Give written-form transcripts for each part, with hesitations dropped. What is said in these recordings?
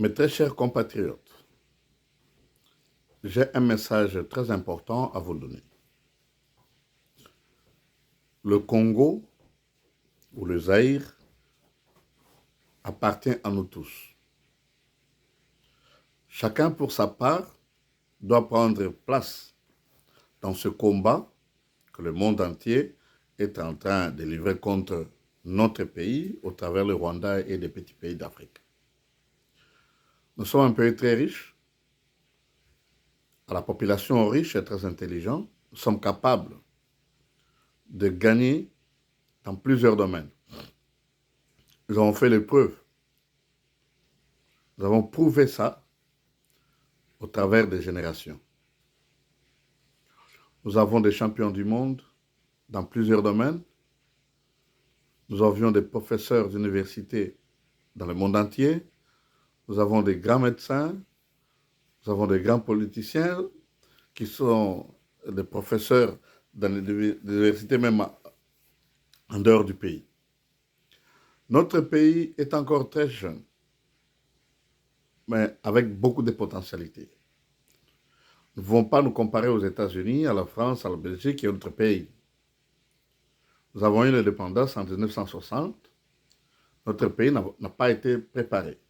Mes très chers compatriotes, j'ai un message très important à vous donner. Le Congo ou le Zaïre appartient à nous tous. Chacun pour sa part doit prendre place dans ce combat que le monde entier est en train de livrer contre notre pays au travers le Rwanda et des petits pays d'Afrique. Nous sommes un pays très riche, à la population riche et très intelligente. Nous sommes capables de gagner dans plusieurs domaines. Nous avons fait les preuves. Nous avons prouvé ça au travers des générations. Nous avons des champions du monde dans plusieurs domaines. Nous avions des professeurs d'université dans le monde entier. Nous avons des grands médecins. Nous avons des grands politiciens qui sont des professeurs dans les universités, même en dehors du pays. Notre pays est encore très jeune, mais avec beaucoup de potentialités. Nous ne pouvons pas nous comparer aux États-Unis, à la France, à la Belgique et à d'autres pays. Nous avons eu l'indépendance en 1960. Notre pays n'a pas été préparé.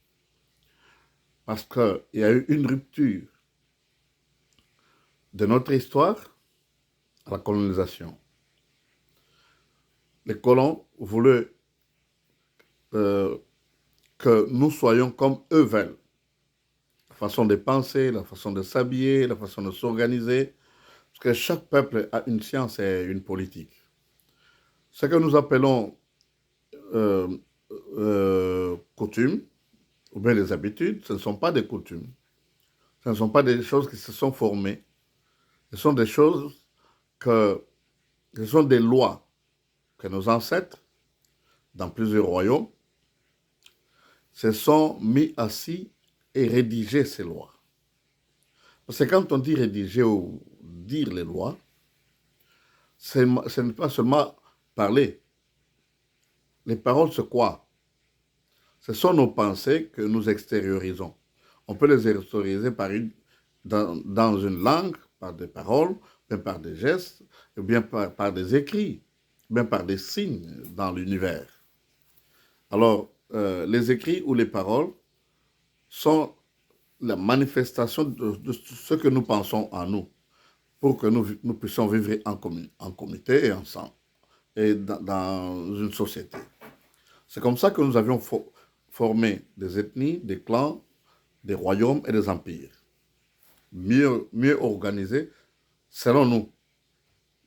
Parce qu'il y a eu une rupture de notre histoire à la colonisation. Les colons voulaient que nous soyons comme eux veulent. La façon de penser, la façon de s'habiller, la façon de s'organiser. Parce que chaque peuple a une science et une politique. Ce que nous appelons euh, coutumes, ou bien les habitudes, ce ne sont pas des coutumes. Ce ne sont pas des choses qui se sont formées. Ce sont des choses ce sont des lois que nos ancêtres, dans plusieurs royaumes, se sont mis assis et rédigé ces lois. Parce que quand on dit rédiger ou dire les lois, ce n'est pas seulement parler. Les paroles, c'est quoi? Ce sont nos pensées que nous extériorisons. On peut les extérioriser dans une langue, par des paroles, bien par des gestes, ou bien par des écrits, bien par des signes dans l'univers. Alors, les écrits ou les paroles sont la manifestation de ce que nous pensons en nous, pour que nous puissions vivre en communauté et ensemble, et dans une société. C'est comme ça que nous avions formé des ethnies, des clans, des royaumes et des empires. Mieux organisés selon nous.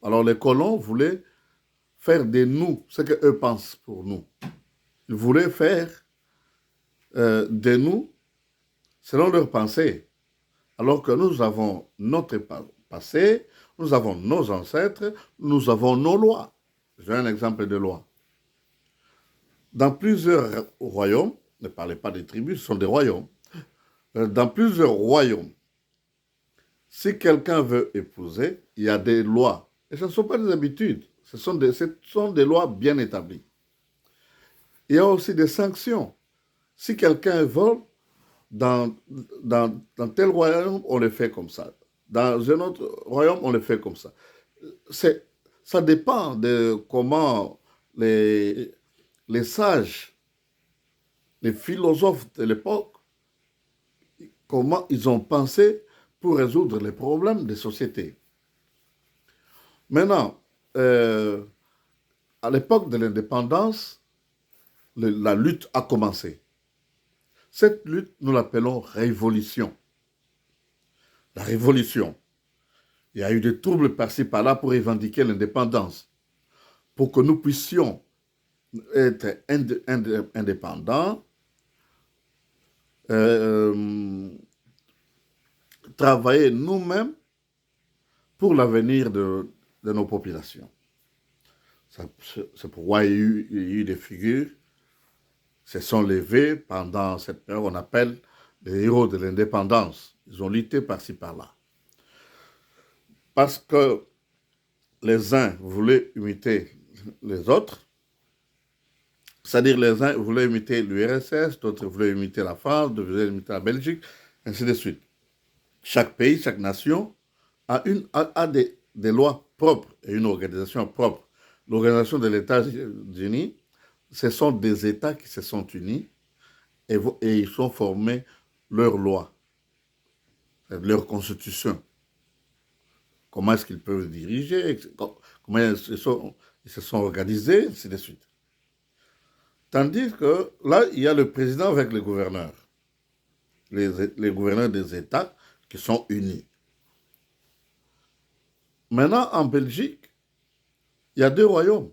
Alors les colons voulaient faire de nous ce qu'eux pensent pour nous. Ils voulaient faire de nous selon leurs pensées. Alors que nous avons notre passé, nous avons nos ancêtres, nous avons nos lois. J'ai un exemple de loi. Dans plusieurs royaumes, ne parlez pas des tribus, ce sont des royaumes. Dans plusieurs royaumes, si quelqu'un veut épouser, il y a des lois. Et ce ne sont pas des habitudes, ce sont des lois bien établies. Il y a aussi des sanctions. Si quelqu'un vole, dans tel royaume, on le fait comme ça. Dans un autre royaume, on le fait comme ça. Ça dépend de comment les sages, les philosophes de l'époque, comment ils ont pensé pour résoudre les problèmes des sociétés. Maintenant, à l'époque de l'indépendance, la lutte a commencé. Cette lutte, nous l'appelons révolution. La révolution. Il y a eu des troubles par-ci par-là pour revendiquer l'indépendance, pour que nous puissions être indépendants, travailler nous-mêmes pour l'avenir de nos populations. C'est pourquoi il y a eu des figures se sont levées pendant cette période qu'on appelle les héros de l'indépendance. Ils ont lutté par-ci par-là. Parce que les uns voulaient imiter les autres, C'est-à-dire les uns voulaient imiter l'URSS, d'autres voulaient imiter la France, d'autres voulaient imiter la Belgique, ainsi de suite. Chaque pays, chaque nation a des lois propres et une organisation propre. L'organisation de l'État-Unis, ce sont des États qui se sont unis et ils ont formé leurs lois, leur constitution. Comment est-ce qu'ils peuvent diriger, comment ils se sont organisés, ainsi de suite. Tandis que là, il y a le président avec les gouverneurs, les gouverneurs des États qui sont unis. Maintenant, en Belgique, il y a deux royaumes,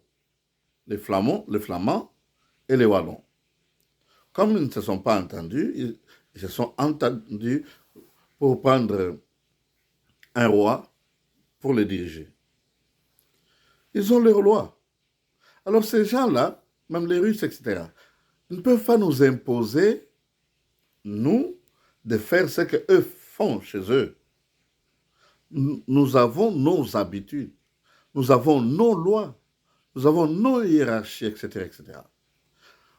les Flamands et les Wallons. Comme ils ne se sont pas entendus, ils se sont entendus pour prendre un roi pour le diriger. Ils ont leur loi. Alors ces gens-là, même les Russes, etc., ils ne peuvent pas nous imposer, nous, de faire ce qu'eux font chez eux. Nous avons nos habitudes, nous avons nos lois, nous avons nos hiérarchies, etc., etc.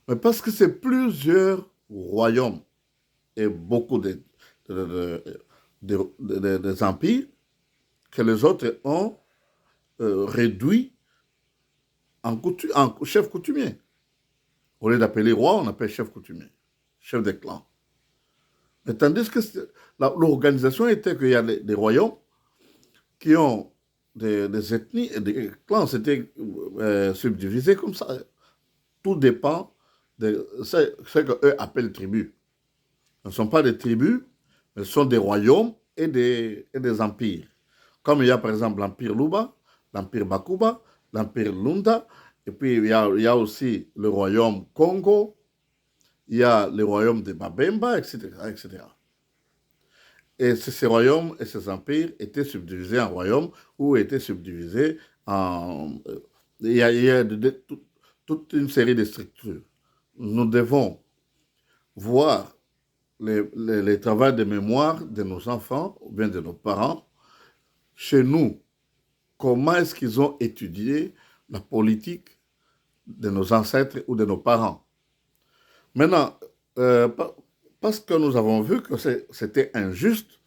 Mais parce que c'est plusieurs royaumes et beaucoup des empires que les autres ont réduit en chef coutumier. Au lieu d'appeler roi, on appelle chef coutumier, chef des clans. Mais tandis que l'organisation était qu'il y a des royaumes qui ont des ethnies et des clans, c'était subdivisé comme ça. Tout dépend de ce qu'eux appellent tribus. Ce ne sont pas des tribus, mais ce sont des royaumes et des empires. Comme il y a par exemple l'empire Luba, l'empire Bakuba, l'empire Lunda, et puis il y a aussi le royaume Congo, il y a le royaume de Babemba, etc., etc. Et ces royaumes et ces empires étaient subdivisés en royaumes ou étaient subdivisés en... il y a toute une série de structures. Nous devons voir les travaux de mémoire de nos enfants ou bien de nos parents. Chez nous, comment est-ce qu'ils ont étudié la politique de nos ancêtres ou de nos parents. Maintenant, parce que nous avons vu que c'était injuste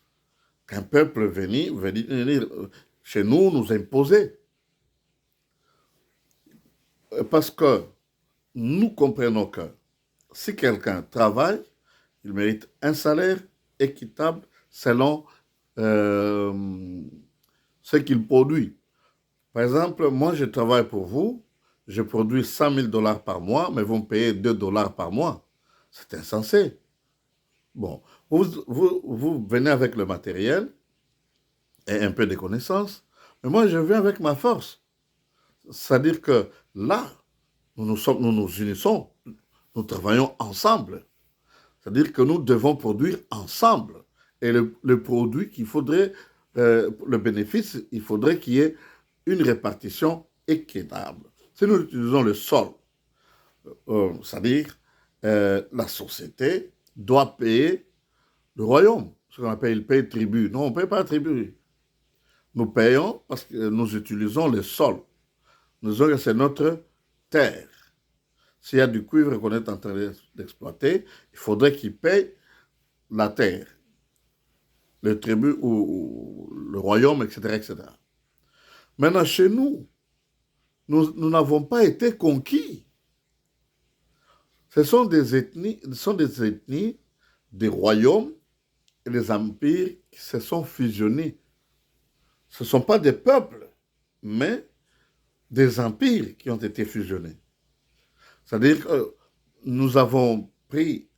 qu'un peuple venir chez nous nous imposer. Parce que nous comprenons que si quelqu'un travaille, il mérite un salaire équitable selon ce qu'il produit. Par exemple, moi je travaille pour vous, je produis 100 000 dollars par mois, mais vous me payez 2 dollars par mois. C'est insensé. Bon, vous venez avec le matériel et un peu de connaissances, mais moi je viens avec ma force. C'est-à-dire que là, nous nous unissons, nous travaillons ensemble. C'est-à-dire que nous devons produire ensemble. Et le produit qu'il faudrait, le bénéfice, il faudrait qu'il y ait une répartition équitable. Si nous utilisons le sol, c'est-à-dire la société doit payer le royaume, ce qu'on appelle, il paye tribut. Non, on ne paye pas tribut. Nous payons parce que nous utilisons le sol. Nous disons que c'est notre terre. S'il y a du cuivre qu'on est en train d'exploiter, il faudrait qu'il paye la terre, le tribut ou le royaume, etc., etc. Maintenant, chez nous, nous n'avons pas été conquis. Ce sont des ethnies, des royaumes et des empires qui se sont fusionnés. Ce ne sont pas des peuples, mais des empires qui ont été fusionnés. C'est-à-dire que nous avons pris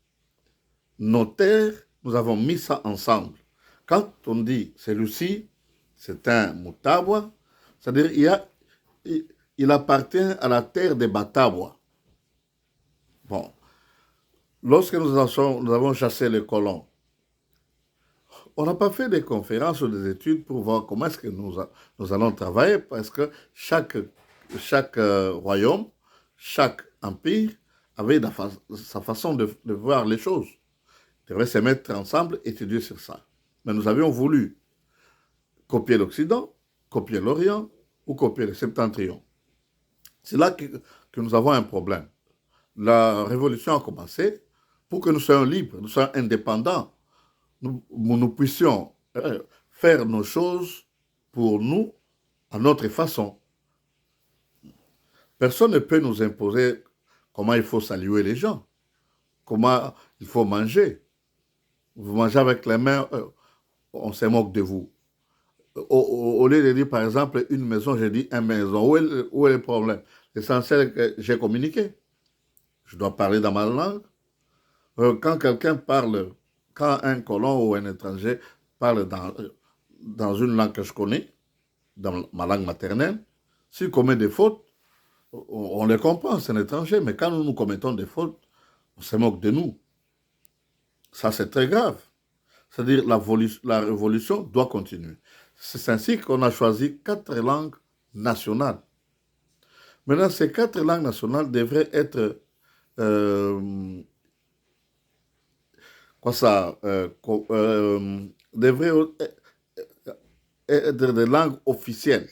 nos terres, nous avons mis ça ensemble. Quand on dit celui-ci, c'est un Mutabwa, c'est-à-dire il appartient à la terre des Batabwa. Bon, lorsque nous avons chassé les colons, on n'a pas fait des conférences ou des études pour voir comment est-ce que nous allons travailler, parce que chaque royaume, chaque empire avait sa façon de voir les choses. Ils devraient se mettre ensemble et étudier sur ça. Mais nous avions voulu copier l'Occident, copier l'Orient ou copier le Septentrion. C'est là que nous avons un problème. la révolution a commencé pour que nous soyons libres, nous soyons indépendants, nous puissions faire nos choses pour nous, à notre façon. Personne ne peut nous imposer comment il faut saluer les gens, comment il faut manger. Vous mangez avec les mains, on se moque de vous. Au lieu de dire, par exemple, une maison, j'ai dit une maison. Où est le problème? L'essentiel que j'ai communiqué. Je dois parler dans ma langue. Quand quelqu'un parle, quand un colon ou un étranger parle dans une langue que je connais, dans ma langue maternelle, s'il commet des fautes, on les comprend, c'est un étranger, mais quand nous commettons des fautes, on se moque de nous. Ça, c'est très grave. C'est-à-dire la révolution doit continuer. C'est ainsi qu'on a choisi 4 langues nationales. Maintenant, ces 4 langues nationales devraient être devraient être des langues officielles.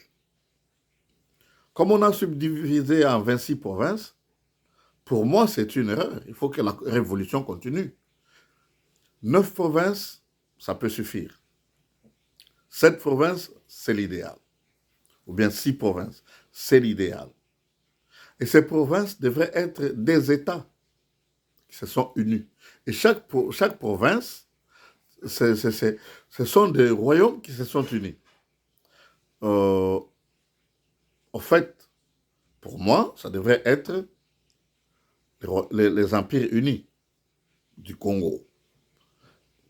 Comme on a subdivisé en 26 provinces, pour moi, c'est une erreur. Il faut que la révolution continue. 9 provinces, ça peut suffire. 7 provinces, c'est l'idéal. Ou bien 6 provinces, c'est l'idéal. Et ces provinces devraient être des États qui se sont unis. Et chaque province, ce sont des royaumes qui se sont unis. En fait, pour moi, ça devrait être les empires unis du Congo.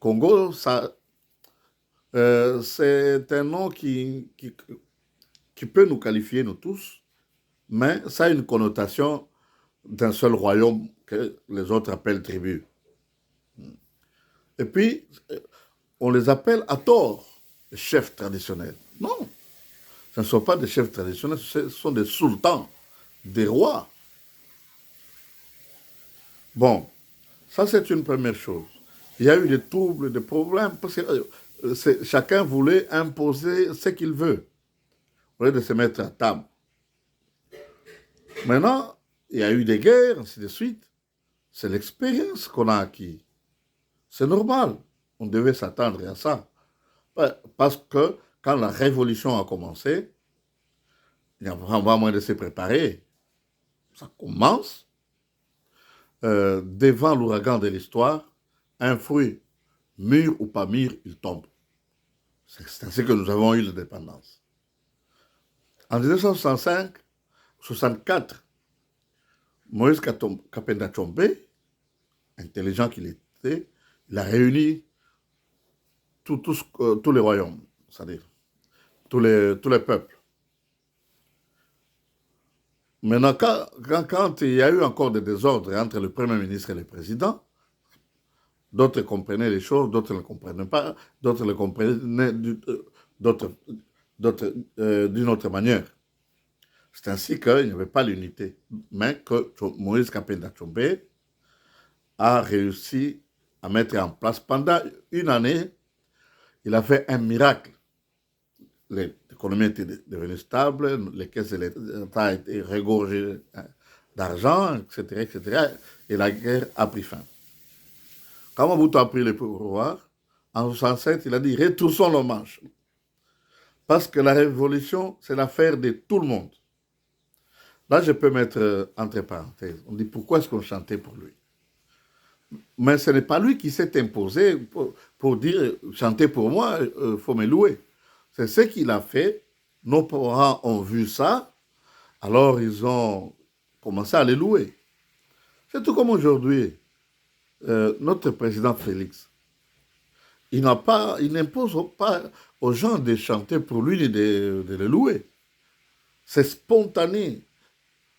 Congo, c'est un nom qui peut nous qualifier, nous tous, mais ça a une connotation d'un seul royaume que les autres appellent tribu. Et puis, on les appelle à tort les chefs traditionnels. Non, ce ne sont pas des chefs traditionnels, ce sont des sultans, des rois. Bon, ça c'est une première chose. Il y a eu des troubles, des problèmes, parce que chacun voulait imposer ce qu'il veut, au lieu de se mettre à table. Maintenant, il y a eu des guerres, ainsi de suite. C'est l'expérience qu'on a acquis. C'est normal. On devait s'attendre à ça. Parce que quand la révolution a commencé, il n'y a pas moyen de se préparer. Ça commence. Devant l'ouragan de l'histoire, un fruit, mûr ou pas mûr, il tombe. C'est ainsi que nous avons eu l'indépendance. En 1965, 64, Moïse Kapenda Tshombe, intelligent qu'il était, il a réuni tous les royaumes, c'est-à-dire tous les peuples. Maintenant, quand il y a eu encore des désordres entre le Premier ministre et le président, d'autres comprenaient les choses, d'autres ne comprenaient pas, d'autres le comprenaient d'une autre manière. C'est ainsi qu'il n'y avait pas l'unité, mais que Moïse Kapenda Tshombe a réussi à mettre en place. Pendant une année, il a fait un miracle. L'économie était devenue stable, les caisses de l'État étaient regorgées d'argent, etc., etc., et la guerre a pris fin. Quand Mobutu a pris le pouvoir, en 1967, il a dit « Retroussons nos manches ». Parce que la révolution, c'est l'affaire de tout le monde. Là, je peux mettre entre parenthèses. On dit pourquoi est-ce qu'on chantait pour lui? Mais ce n'est pas lui qui s'est imposé pour dire chanter pour moi, il faut me louer. C'est ce qu'il a fait. Nos parents ont vu ça, alors ils ont commencé à les louer. C'est tout comme aujourd'hui. Notre président Félix, il n'impose pas aux gens de chanter pour lui ni de le louer. C'est spontané.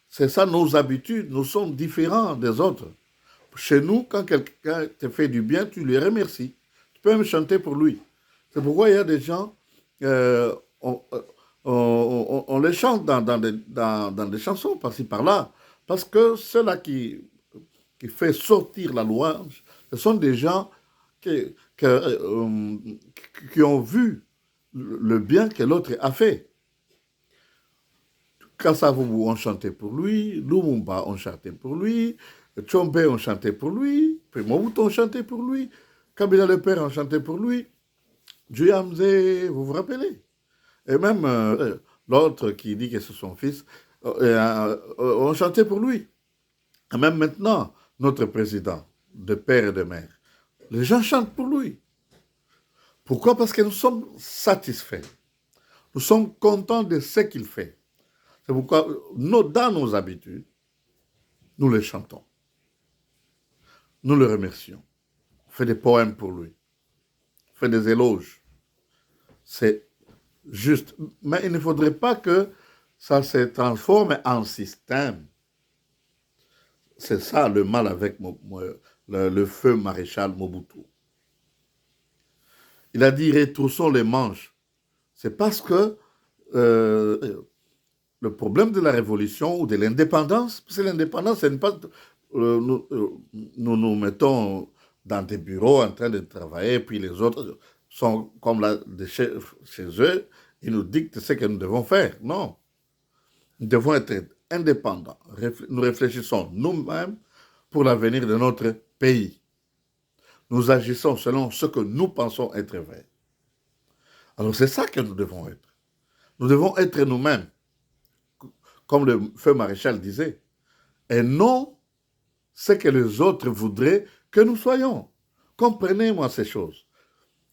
C'est ça nos habitudes. Nous sommes différents des autres. Chez nous, quand quelqu'un te fait du bien, tu le remercies. Tu peux même chanter pour lui. C'est pourquoi il y a des gens, on les chante dans des chansons, par-ci, par-là. Parce que ceux-là qui fait sortir la louange, ce sont des gens qui ont vu le bien que l'autre a fait. Kassavubu, on chantait pour lui, Lumumba, on chantait pour lui, Tchombe, on chantait pour lui. Puis Mobutu, on chantait pour lui. Kabila le père, on chantait pour lui. Duyamze, vous vous rappelez? Et même l'autre qui dit que c'est son fils, on chantait pour lui. Et même maintenant, notre président, de père et de mère, les gens chantent pour lui. Pourquoi? Parce que nous sommes satisfaits. Nous sommes contents de ce qu'il fait. C'est pourquoi, dans nos habitudes, nous le chantons. Nous le remercions. On fait des poèmes pour lui. On fait des éloges. C'est juste. Mais il ne faudrait pas que ça se transforme en système. C'est ça le mal avec le feu maréchal Mobutu. Il a dit retroussons les manches. C'est parce que le problème de la révolution ou de l'indépendance, parce que l'indépendance, c'est pas. Nous mettons dans des bureaux en train de travailler, puis les autres sont comme là, chez eux, ils nous dictent ce que nous devons faire. Non. Nous devons être indépendants. Nous réfléchissons nous-mêmes pour l'avenir de notre pays. Nous agissons selon ce que nous pensons être vrai. Alors c'est ça que nous devons être. Nous devons être nous-mêmes, comme le feu maréchal disait, et non ce que les autres voudraient que nous soyons. Comprenez-moi ces choses.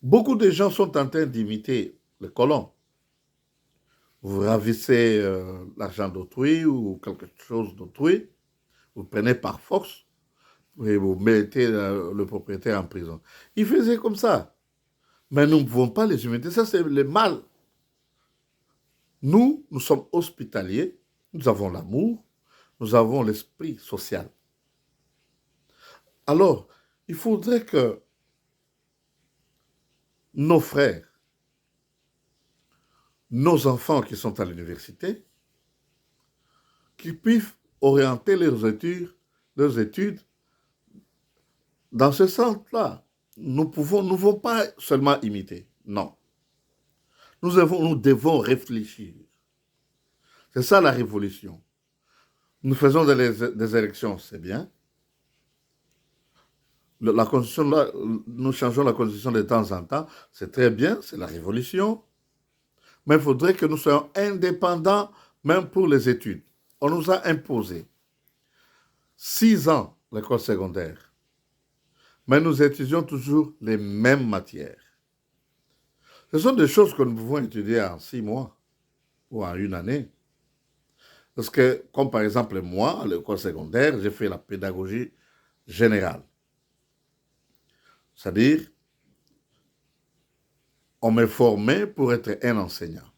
Beaucoup de gens sont en train d'imiter les colons. Vous ravissez l'argent d'autrui ou quelque chose d'autrui, vous prenez par force et vous mettez le propriétaire en prison. Ils faisaient comme ça. Mais nous ne pouvons pas les imiter. Ça, c'est le mal. Nous sommes hospitaliers, nous avons l'amour, nous avons l'esprit social. Alors, il faudrait que nos frères, nos enfants qui sont à l'université, qu'ils puissent orienter leurs études dans ce sens-là. Nous ne pouvons pas seulement imiter, non. Nous devons réfléchir. C'est ça la révolution. Nous faisons des élections, c'est bien. La constitution, là, nous changeons la constitution de temps en temps, c'est très bien, c'est la révolution. Mais il faudrait que nous soyons indépendants, même pour les études. On nous a imposé 6 ans l'école secondaire, mais nous étudions toujours les mêmes matières. Ce sont des choses que nous pouvons étudier en 6 mois ou en 1 année. Parce que, comme par exemple moi, à l'école secondaire, j'ai fait la pédagogie générale. C'est-à-dire, on m'est formé pour être un enseignant.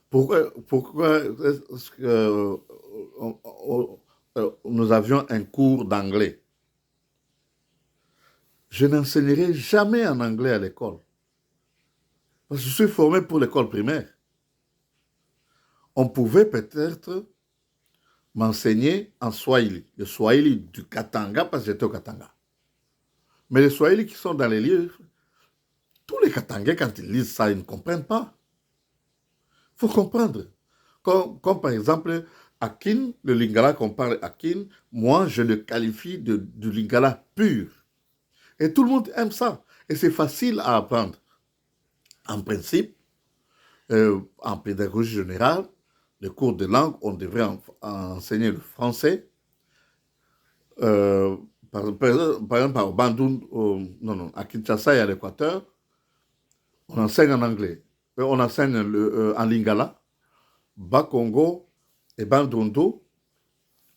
Pourquoi est-ce que nous avions un cours d'anglais? Je n'enseignerai jamais en anglais à l'école. Parce que je suis formé pour l'école primaire. On pouvait peut-être m'enseigner en Swahili. Le Swahili du Katanga, parce que j'étais au Katanga. Mais les Swahili qui sont dans les livres, tous les Katangais, quand ils lisent ça, ils ne comprennent pas. Il faut comprendre. Comme par exemple, Akin, le Lingala qu'on parle Akin, moi, je le qualifie du Lingala pur. Et tout le monde aime ça. Et c'est facile à apprendre. En principe, en pédagogie générale, les cours de langue, on devrait enseigner le français. Par exemple, à Bandung, à Kinshasa et à l'Équateur, on enseigne en anglais. On enseigne en Lingala, Bas-Congo et Bandundu,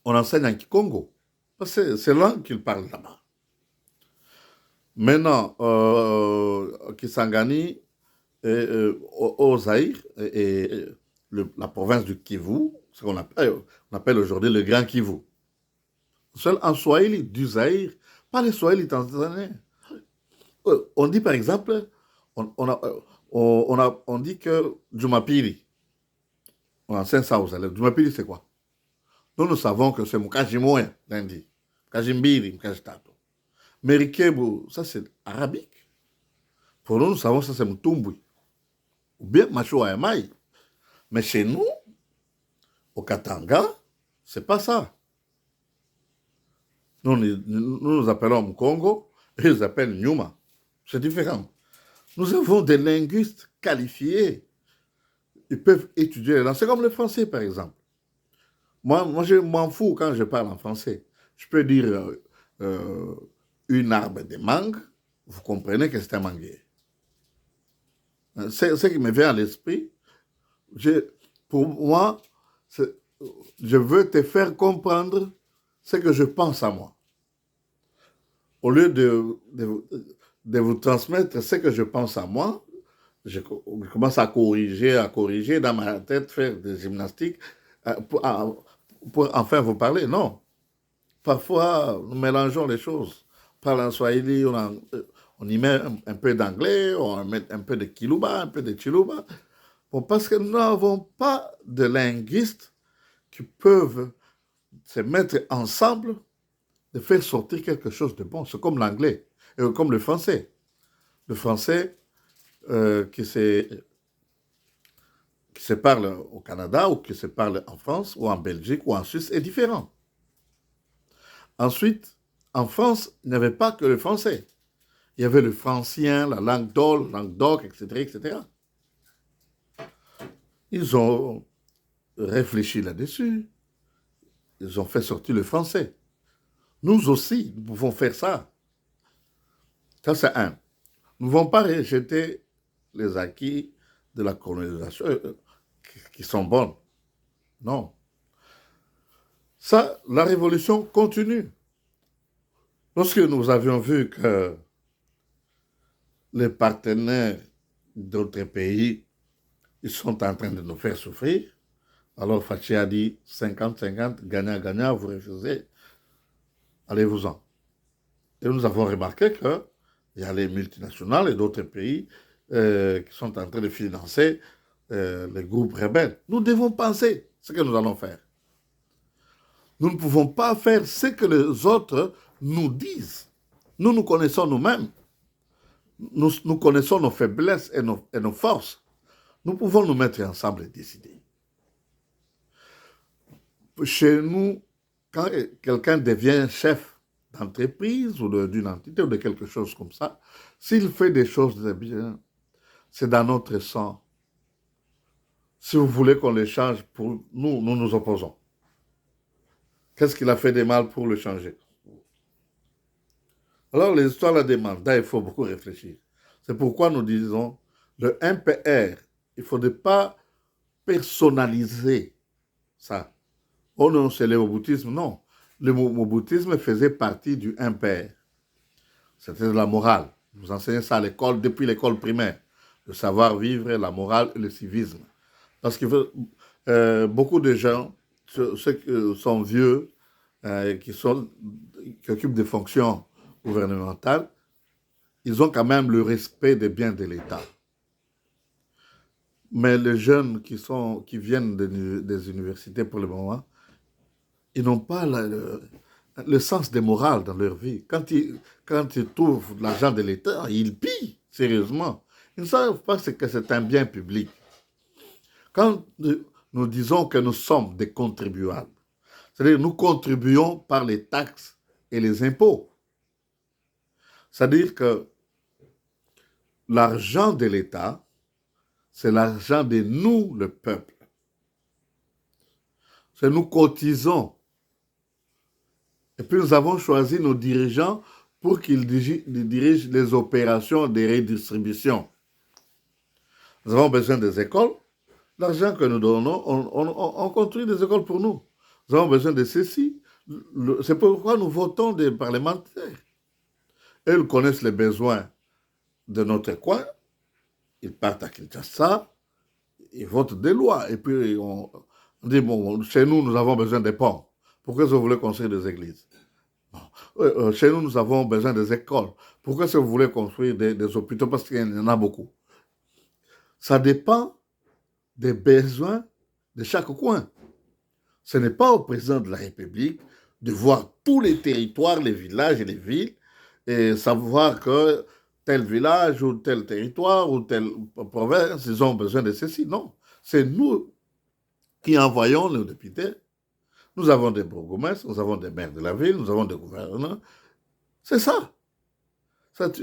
on enseigne en Kikongo. C'est langue qu'ils parlent là-bas. Maintenant, Kisangani, au Zaïre, et la province du Kivu, ce qu'on appelle aujourd'hui le Grand Kivu. Seul en Swahili du Zaïre, pas les Swahili tanzaniens. On dit par exemple, on dit que Jumapili, on enseigne ça aux élèves. Jumapili, c'est quoi? Nous savons que c'est Mukajimoya, lundi. Mukajimbiri, Mukajitato. Merikebu, ça c'est arabique. Pour nous savons que ça c'est Mtumbwi. Ou bien Machoua Yamai. Mais chez nous, au Katanga, C'est pas ça. Nous appelons Mkongo et ils appellent Nyuma. C'est différent. Nous avons des linguistes qualifiés. Ils peuvent étudier les langues. C'est comme le français, par exemple. Moi, je m'en fous quand je parle en français. Je peux dire une arbre de mangue. Vous comprenez que c'est un manguier. C'est ce qui me vient à l'esprit. Pour moi, je veux te faire comprendre ce que je pense à moi. Au lieu de vous transmettre ce que je pense à moi, je commence à corriger dans ma tête, faire des gymnastiques pour enfin vous parler. Non. Parfois, nous mélangeons les choses. Par en Swahili, on y met un peu d'anglais, on met un peu de kiluba, un peu de chiluba. Bon, parce que nous n'avons pas de linguistes qui peuvent se mettre ensemble de faire sortir quelque chose de bon. C'est comme l'anglais, et comme le français. Le français qui se parle au Canada ou qui se parle en France ou en Belgique ou en Suisse est différent. Ensuite, en France, il n'y avait pas que le français. Il y avait le francien, la langue d'ol, la langue d'oc, etc., etc. Ils ont réfléchi là-dessus. Ils ont fait sortir le français. Nous aussi, nous pouvons faire ça. Ça, c'est un. Nous ne pouvons pas rejeter les acquis de la colonisation qui sont bons. Non. Ça, la révolution continue. Lorsque nous avions vu que les partenaires d'autres pays, ils sont en train de nous faire souffrir, alors Fachi a dit 50-50, gagnant-gagnant, vous refusez, allez-vous-en. Et nous avons remarqué qu'il y a les multinationales et d'autres pays qui sont en train de financer les groupes rebelles. Nous devons penser ce que nous allons faire. Nous ne pouvons pas faire ce que les autres nous disent. Nous nous connaissons nous-mêmes. Nous connaissons nos faiblesses et nos forces. Nous pouvons nous mettre ensemble et décider. Chez nous, quand quelqu'un devient chef d'entreprise ou d'une entité ou de quelque chose comme ça, s'il fait des choses de bien, c'est dans notre sang. Si vous voulez qu'on le change, pour nous, nous nous opposons. Qu'est-ce qu'il a fait de mal pour le changer? Alors, les histoires la demandent. Là, il faut beaucoup réfléchir. C'est pourquoi nous disons, le MPR, il ne faudrait pas personnaliser ça. Oh non, c'est le moboutisme. Non. Le moboutisme faisait partie du MPR. C'était de la morale. Vous enseignez ça à l'école, depuis l'école primaire. Le savoir-vivre, la morale et le civisme. Parce que beaucoup de gens, ceux qui sont vieux, qui occupent des fonctions gouvernementales, ils ont quand même le respect des biens de l'État. Mais les jeunes qui viennent des universités pour le moment, ils n'ont pas le sens des morales dans leur vie. Quand ils trouvent l'argent de l'État, ils pillent, sérieusement. Ils ne savent pas ce que c'est un bien public. Quand nous disons que nous sommes des contribuables, c'est-à-dire nous contribuons par les taxes et les impôts. C'est-à-dire que l'argent de l'État, c'est l'argent de nous, le peuple. C'est nous cotisons. Et puis nous avons choisi nos dirigeants pour qu'ils dirigent les opérations de redistribution. Nous avons besoin des écoles. L'argent que nous donnons, on construit des écoles pour nous. Nous avons besoin de ceci. C'est pourquoi nous votons des parlementaires. Ils connaissent les besoins de notre coin. Ils partent à Kinshasa. Ils votent des lois. Et puis on dit, bon, chez nous, nous avons besoin des ponts. Pourquoi est-ce que vous voulez construire des églises? Chez nous, nous avons besoin des écoles. Pourquoi est-ce que vous voulez construire des hôpitaux? Parce qu'il y en a beaucoup. Ça dépend des besoins de chaque coin. Ce n'est pas au président de la République de voir tous les territoires, les villages et les villes et savoir que tel village ou tel territoire ou telle province, ils ont besoin de ceci. Non, c'est nous qui envoyons nos députés Nous avons des bourgmestres, nous avons des maires de la ville, nous avons des gouverneurs. C'est ça.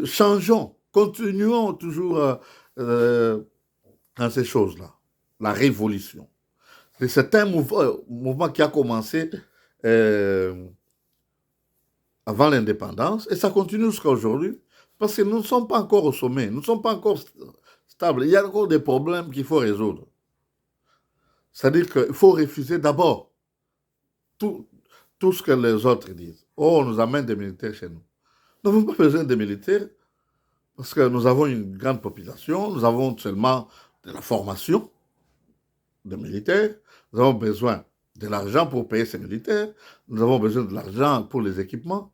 Changeons, continuons toujours dans ces choses-là. La révolution. C'est un mouvement qui a commencé euh, avant l'indépendance et ça continue jusqu'à aujourd'hui parce que nous ne sommes pas encore au sommet, nous ne sommes pas encore stables. Il y a encore des problèmes qu'il faut résoudre. C'est-à-dire qu'il faut refuser d'abord tout, tout ce que les autres disent. Oh, on nous amène des militaires chez nous. Nous n'avons pas besoin des militaires parce que nous avons une grande population, nous avons seulement de la formation de militaires, nous avons besoin de l'argent pour payer ces militaires, nous avons besoin de l'argent pour les équipements.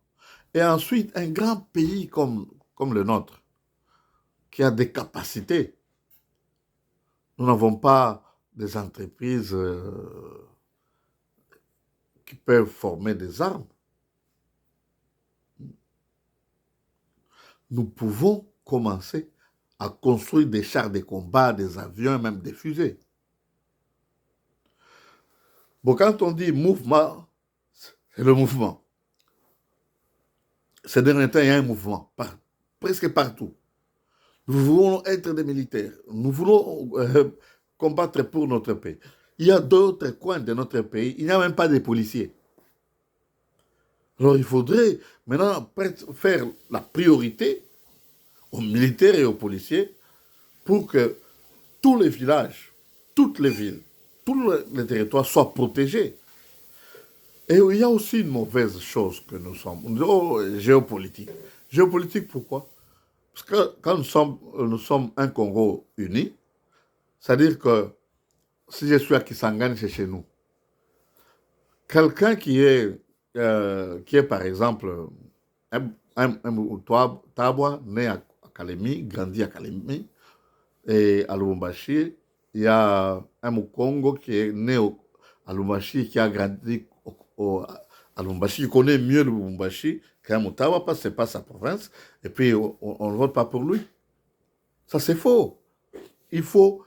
Et ensuite, un grand pays comme le nôtre, qui a des capacités. Nous n'avons pas des entreprises qui peuvent former des armes. Nous pouvons commencer à construire des chars de combat, des avions, même des fusées. Bon, quand on dit mouvement, c'est le mouvement. Ces derniers temps, il y a un mouvement, presque partout. Nous voulons être des militaires. Nous voulons combattre pour notre pays. Il y a d'autres coins de notre pays, il n'y a même pas de policiers. Alors il faudrait maintenant faire la priorité aux militaires et aux policiers pour que tous les villages, toutes les villes, tous les territoires soient protégés. Et il y a aussi une mauvaise chose que nous sommes. Géopolitique. Géopolitique, pourquoi? Parce que quand nous sommes un Congo uni, c'est-à-dire que si je suis à Kisangani, c'est chez nous. Quelqu'un qui est par exemple un Tabwa, né à Kalemi, grandi à Kalemi, et à Lubumbashi, il y a un Mukongo qui est né à Lubumbashi, qui a grandi à Lubumbashi, qui connaît mieux Lubumbashi qu'un Mutawa, parce que ce n'est pas sa province, et puis on ne vote pas pour lui. Ça, c'est faux. Il faut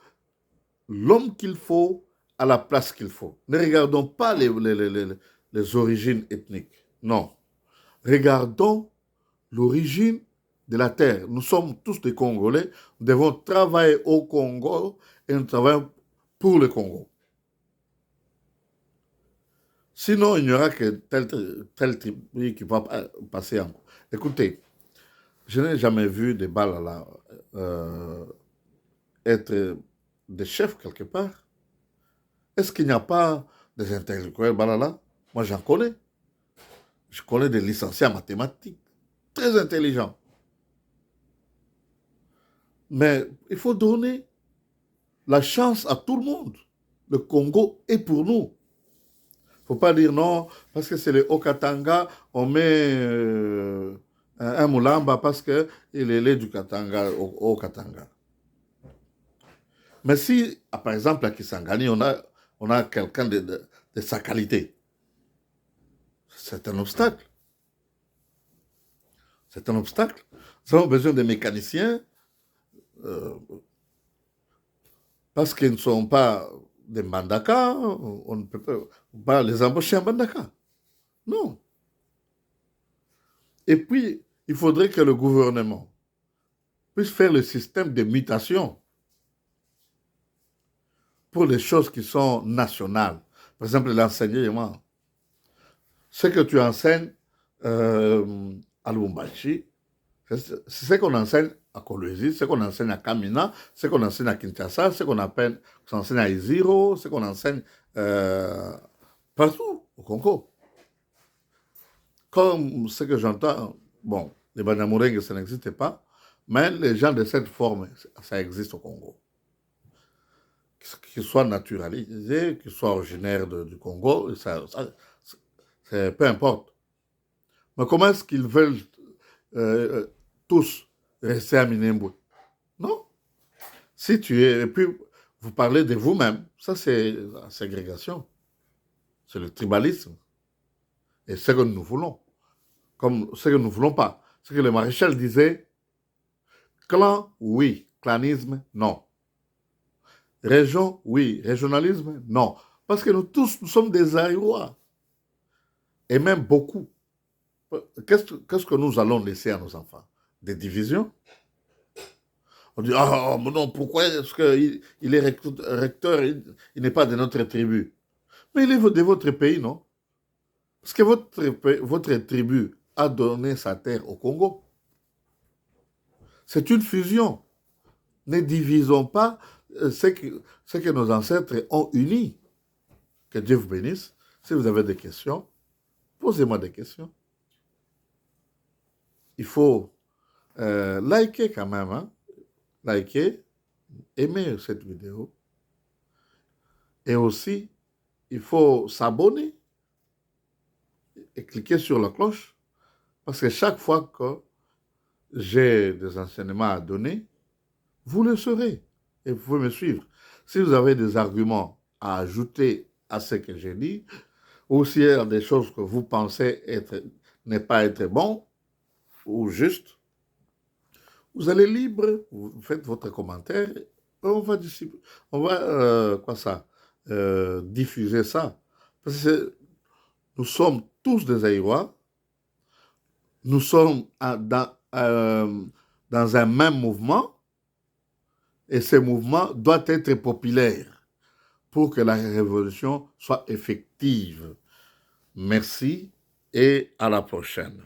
l'homme qu'il faut à la place qu'il faut. Ne regardons pas les origines ethniques. Non. Regardons l'origine de la terre. Nous sommes tous des Congolais. Nous devons travailler au Congo et nous travaillons pour le Congo. Sinon, il n'y aura que tel tribu qui va passer en. Écoutez, je n'ai jamais vu des balles être des chefs quelque part. Est-ce qu'il n'y a pas des intellectuels Balala? Moi, j'en connais. Je connais des licenciés en mathématiques, très intelligents. Mais il faut donner la chance à tout le monde. Le Congo est pour nous. Il ne faut pas dire non, parce que c'est le Haut-Katanga, on met un Moulamba parce qu'il est né du Katanga au Haut-Katanga. Mais si, par exemple, à Kisangani, on a quelqu'un de sa qualité, c'est un obstacle. C'est un obstacle. Nous avons besoin de mécaniciens parce qu'ils ne sont pas des Mbandaka. On ne peut pas les embaucher en Mbandaka. Non. Et puis, il faudrait que le gouvernement puisse faire le système de mutation pour les choses qui sont nationales. Par exemple, l'enseignement. Ce que tu enseignes à Lubumbashi, c'est ce qu'on enseigne à Kolwezi, ce qu'on enseigne à Kamina, ce qu'on enseigne à Kinshasa, ce qu'on enseigne à Iziro, ce qu'on enseigne partout au Congo. Comme ce que j'entends, bon, les Banyamulenge, ça n'existe pas, mais les gens de cette forme, ça existe au Congo. Qu'ils soient naturalisés, qu'ils soient originaires du Congo, peu importe. Mais comment est-ce qu'ils veulent tous rester à Minembwe? Non. Si tu es, et puis vous parlez de vous-même, ça c'est la ségrégation, c'est le tribalisme. Et ce que nous voulons, comme ce que nous ne voulons pas. Ce que le maréchal disait, clan, oui, clanisme, non. Région, oui, régionalisme, non. Parce que nous tous, nous sommes des Aïrois. et même beaucoup. Qu'est-ce que nous allons laisser à nos enfants? Des divisions? On dit, ah mais non, pourquoi est-ce qu'il est recteur, il n'est pas de notre tribu? Mais il est de votre pays, non? Parce que votre tribu a donné sa terre au Congo. C'est une fusion. Ne divisons pas ce que nos ancêtres ont uni. Que Dieu vous bénisse. Si vous avez des questions, posez-moi des questions. Il faut liker quand même, hein? Liker, aimer cette vidéo. Et aussi, il faut s'abonner et cliquer sur la cloche. Parce que chaque fois que j'ai des enseignements à donner, vous le saurez et vous pouvez me suivre. Si vous avez des arguments à ajouter à ce que j'ai dit, ou s'il y a des choses que vous pensez ne pas être bon ou juste, vous allez libre, vous faites votre commentaire, et on va diffuser ça. Parce que nous sommes tous des Aïrois, nous sommes dans un même mouvement, et ce mouvement doit être populaire pour que la révolution soit effective. Merci et à la prochaine.